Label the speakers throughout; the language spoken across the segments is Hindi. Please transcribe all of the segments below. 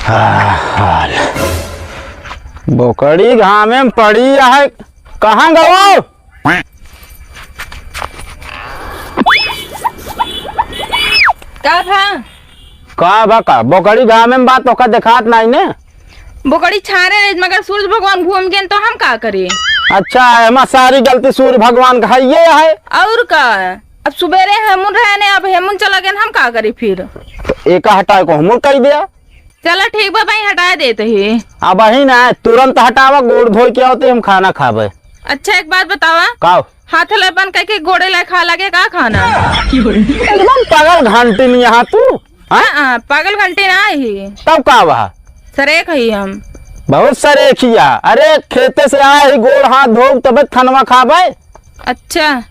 Speaker 1: हाल बोकड़ी घाम में पड़ी है। कहाँ गओ? का बका बोकड़ी घाम में बात तो दिखात नहीं ने।
Speaker 2: बोकड़ी छारे रही मगर सूरज भगवान घूम गए तो हम का करें।
Speaker 1: अच्छा है सारी गलती सूर्य भगवान का ये है
Speaker 2: और का। अब सुबेरे हेमुन रहे ने अब हेमुन चला गए हम का करी फिर।
Speaker 1: तो एक हटाए को हम कह दिया।
Speaker 2: चला ठीक बा भाई हटा देते ही।
Speaker 1: अब ही ना तुरंत हटावा गोड़ धो के होते हम खाना खावे।
Speaker 2: अच्छा एक बात बतावा
Speaker 1: का
Speaker 2: हाथ लपन कह के गोड़े ला खा लगे का खाना।
Speaker 1: एकदम पागल घंटी नहीं यहाँ तू।
Speaker 2: हाँ पागल घंटे ना ही
Speaker 1: तब का वहा
Speaker 2: सरे कही हम
Speaker 1: बहुत सारे खिया। अरे खेते से आए ही गोड़ हाथ धो तब खानवा खावे।
Speaker 2: अच्छा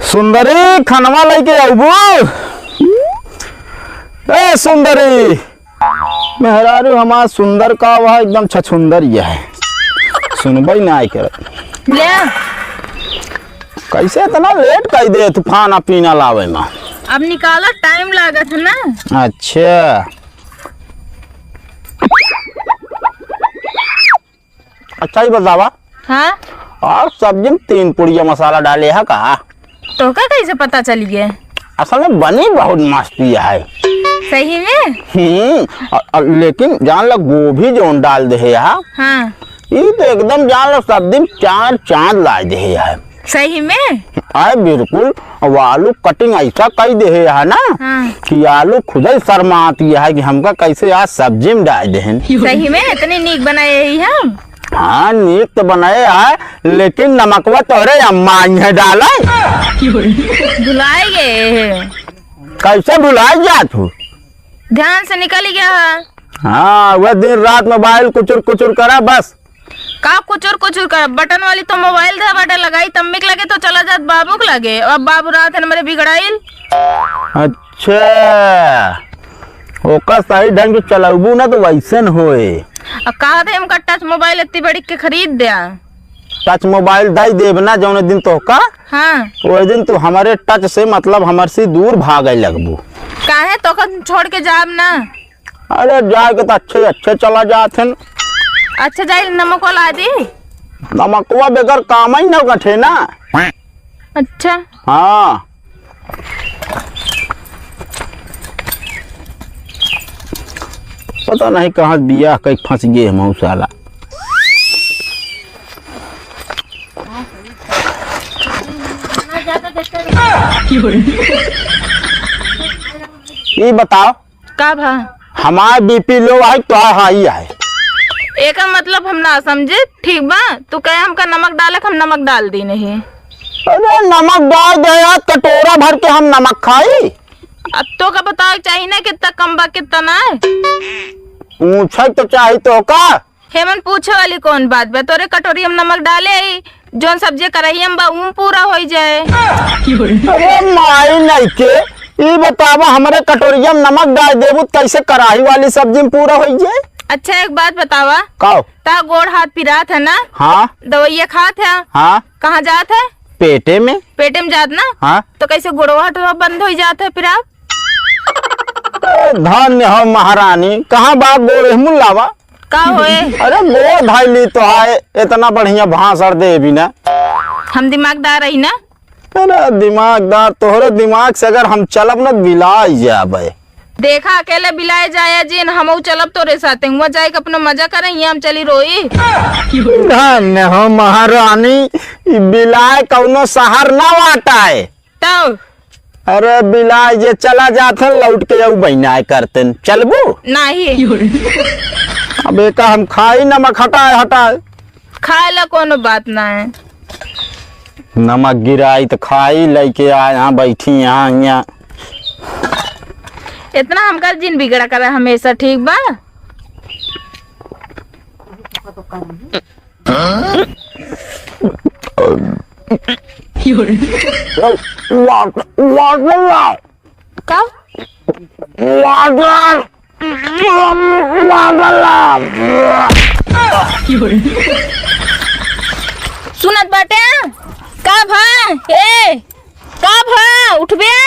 Speaker 1: सुंदरी खानवा लेके आबू। ए सुंदरी मेहरारू हमार सुंदर का वह एकदम छछुंदर है। सुनबई ना आई कर
Speaker 2: ले
Speaker 1: कैसे इतना लेट कर दे तूफान पीना लावे में।
Speaker 2: अब निकाला टाइम लागत है ना।
Speaker 1: अच्छा अच्छा ही बतावा।
Speaker 2: हाँ
Speaker 1: और सब्जी में 3 पुड़िया मसाला डाले है का।
Speaker 2: तो का कैसे पता चली गए।
Speaker 1: असल में बनी बहुत मस्ती है।
Speaker 2: सही में
Speaker 1: लेकिन जान लो गोभी जो डाल दे है।
Speaker 2: हाँ
Speaker 1: ये तो एकदम जान लो सब्जी चार चांद ला दे है।
Speaker 2: सही में
Speaker 1: आए बिल्कुल। अब आलू कटिंग ऐसा कर दे है ना।
Speaker 2: हाँ।
Speaker 1: कि आलू खुद ही शर्माती है कि हमका कैसे आज सब्जी में डाल दे।
Speaker 2: सही में इतनी नीक बनाए ही हम।
Speaker 1: हाँ नीक तो बनाए है लेकिन नमकवा तोरे अम्मा है डाला।
Speaker 2: भुलाए गए
Speaker 1: कैसे भुलाई जा तू।
Speaker 2: ध्यान से निकल गया।
Speaker 1: हाँ वह दिन रात मोबाइल कुचुर कुचुर करा बस।
Speaker 2: का कुचुर कुचुर कर बटन वाली तो मोबाइल था बटन लगाई तम्मिक लगे तो चला जात बाबू को लगे। अब बाबू रात है मेरे बिगड़ाइल।
Speaker 1: अच्छा ओका सही ढंग से चलाबू ना तो वैसे न होए।
Speaker 2: अब कहा थे हमका टच मोबाइल इतनी बड़ी के खरीद दिया।
Speaker 1: टच मोबाइल दाई देव ना जौने दिन तो का।
Speaker 2: हाँ
Speaker 1: वो दिन तू हमारे टच से मतलब हमारे से दूर भागे लगबू।
Speaker 2: काहे तो छोड़ के जाब ना।
Speaker 1: अरे जाके तो अच्छे अच्छे चला जाते।
Speaker 2: अच्छा जाए नमक वाला दी।
Speaker 1: नमकवा बेगर काम ही न गठे ना।
Speaker 2: अच्छा
Speaker 1: हाँ पता नहीं कहाँ दिया कहीं फंस गए मऊसाला। ये बताओ
Speaker 2: का भा
Speaker 1: हमारे बीपी लो है तो हाई है।
Speaker 2: एक मतलब हम ना समझे ठीक बा तू कहे हमका नमक डाले हम नमक डाल दी नहीं।
Speaker 1: अरे नमक डाल दे यार कटोरा भर के हम नमक खाई।
Speaker 2: अब तो का बताओ चाहिए ना कितना कम बा कितना ना है।
Speaker 1: पूछे तो चाहिए तो का।
Speaker 2: हेमन पूछे वाली कौन बात बा तोरे कटोरी हम नमक डाले आई जोन सब्जी कराई हम बा पूरा हो जाए।
Speaker 1: अरे माई नहीं के ये बतावा हमारे कटोरिया में नमक डाल देबू कैसे कढ़ाई वाली सब्जी में पूरा हो जाए।
Speaker 2: अच्छा एक बात बतावा
Speaker 1: कहो
Speaker 2: ता गोड़ हाथ पिरात है ना।
Speaker 1: हाँ
Speaker 2: दवाइया खात है।
Speaker 1: हाँ
Speaker 2: कहाँ जात है
Speaker 1: पेटे में।
Speaker 2: पेटे में जात ना।
Speaker 1: हाँ
Speaker 2: तो कैसे गोड़वाहट बंद हो जात है फिर आप।
Speaker 1: धन्य हो महारानी कहाँ बात बोल मुल्लावा
Speaker 2: का होए।
Speaker 1: अरे गो धाइली तो है इतना बढ़िया भाषण दे भी ना।
Speaker 2: हम दिमागदार रही ना।
Speaker 1: अरे दिमागदार तोहरे दिमाग से अगर हम चलब न बिलाई जाबे।
Speaker 2: देखा अकेले बिलाए जाया जी हम चलब तोरे साथ हुआ जाए अपना मजा करें हम चली रोई।
Speaker 1: धन्य हो महारानी बिलाए कौनो शहर ना वाटा है।
Speaker 2: तो
Speaker 1: अरे बिलाए जे चला जाते लौट के जाऊ बहना करते चलबू
Speaker 2: नहीं।
Speaker 1: अब एक हम खाई नमक हटाए हटाए
Speaker 2: खाए ला कोनो बात ना है।
Speaker 1: नमक गिराई तो खाई लेके आए यहाँ बैठी यहाँ
Speaker 2: इतना हमका जिन बिगड़ा करा हमेशा ठीक बा। का सुनत बाटे का भा ए का भा उठ बे।